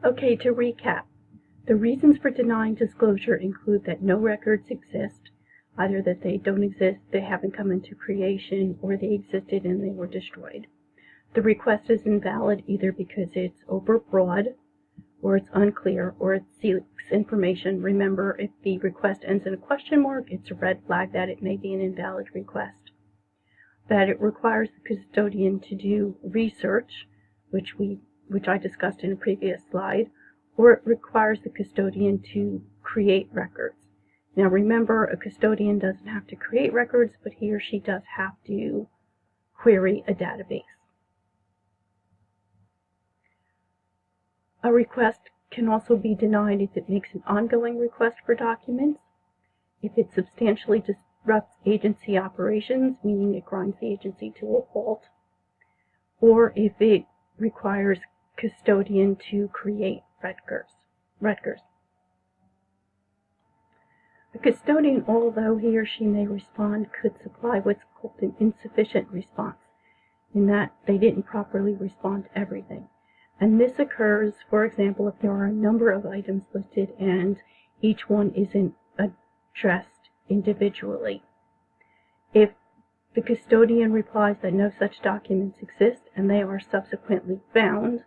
Okay, to recap, the reasons for denying disclosure include that no records exist, either that they don't exist, they haven't come into creation, or they existed and they were destroyed. The request is invalid either because it's overbroad, or it's unclear, or it seeks information. Remember, if the request ends in a question mark, it's a red flag that it may be an invalid request. That it requires the custodian to do research, which I discussed in a previous slide, or it requires the custodian to create records. Now remember, a custodian doesn't have to create records, but he or she does have to query a database. A request can also be denied if it makes an ongoing request for documents, if it substantially disrupts agency operations, meaning it grinds the agency to a halt, or if it requires custodian to create records. A custodian, although he or she may respond, could supply what's called an insufficient response, in that they didn't properly respond to everything. And this occurs, for example, if there are a number of items listed and each one isn't addressed individually. If the custodian replies that no such documents exist and they are subsequently found,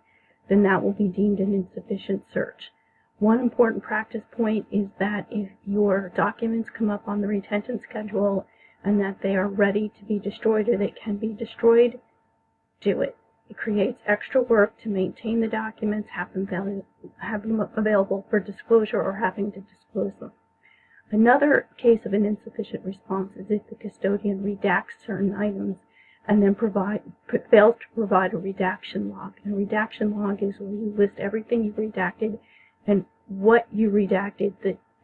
then that will be deemed an insufficient search. One important practice point is that if your documents come up on the retention schedule and that they are ready to be destroyed or they can be destroyed, do it. It creates extra work to maintain the documents, have them available for disclosure, or having to disclose them. Another case of an insufficient response is if the custodian redacts certain items and then fails to provide a redaction log. And a redaction log is where you list everything you redacted and what you redacted,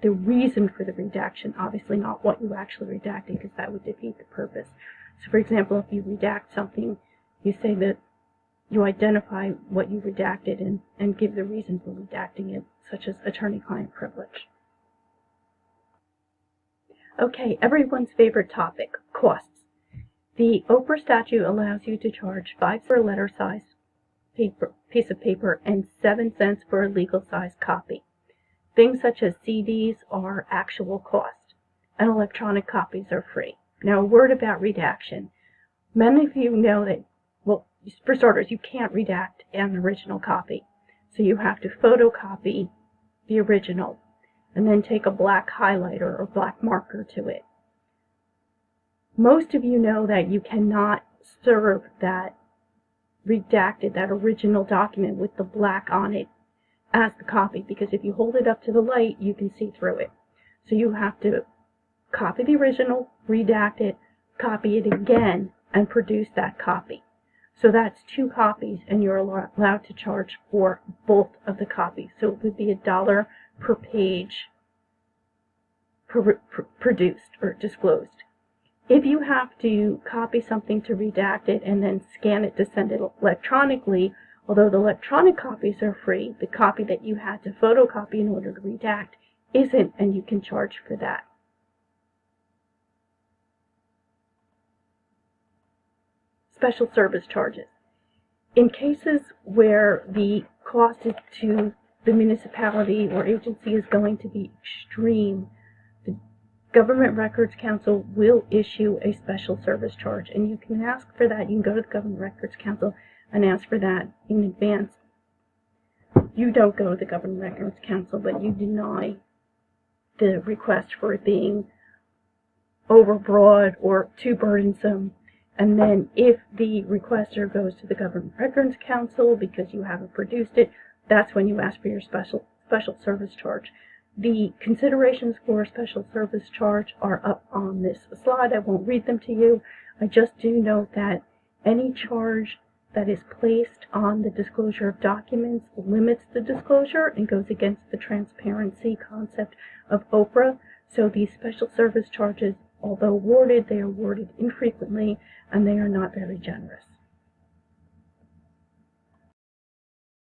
the reason for the redaction, obviously not what you actually redacted, because that would defeat the purpose. So for example, if you redact something, you say that you identify what you redacted and give the reason for redacting it, such as attorney-client privilege. Okay, everyone's favorite topic, costs. The OPRA statute allows you to charge 5 cents for a letter-sized piece of paper and 7 cents for a legal-sized copy. Things such as CDs are actual cost, and electronic copies are free. Now, a word about redaction. Many of you know that, well, for starters, you can't redact an original copy. So you have to photocopy the original and then take a black highlighter or black marker to it. Most of you know that you cannot serve that original document with the black on it as the copy, because if you hold it up to the light, you can see through it. So you have to copy the original, redact it, copy it again, and produce that copy. So that's 2 copies, and you're allowed to charge for both of the copies. So it would be $1 per page produced or disclosed. If you have to copy something to redact it and then scan it to send it electronically, although the electronic copies are free, the copy that you had to photocopy in order to redact isn't, and you can charge for that. Special service charges. In cases where the cost to the municipality or agency is going to be extreme, the Government Records Council will issue a special service charge, and you can ask for that. You can go to the Government Records Council and ask for that in advance. You don't go to the Government Records Council, but you deny the request for it being overbroad or too burdensome. And then if the requester goes to the Government Records Council because you haven't produced it, that's when you ask for your special service charge. The considerations for a special service charge are up on this slide. I won't read them to you. I just do note that any charge that is placed on the disclosure of documents limits the disclosure and goes against the transparency concept of OPRA. So these special service charges, although awarded, they are awarded infrequently and they are not very generous.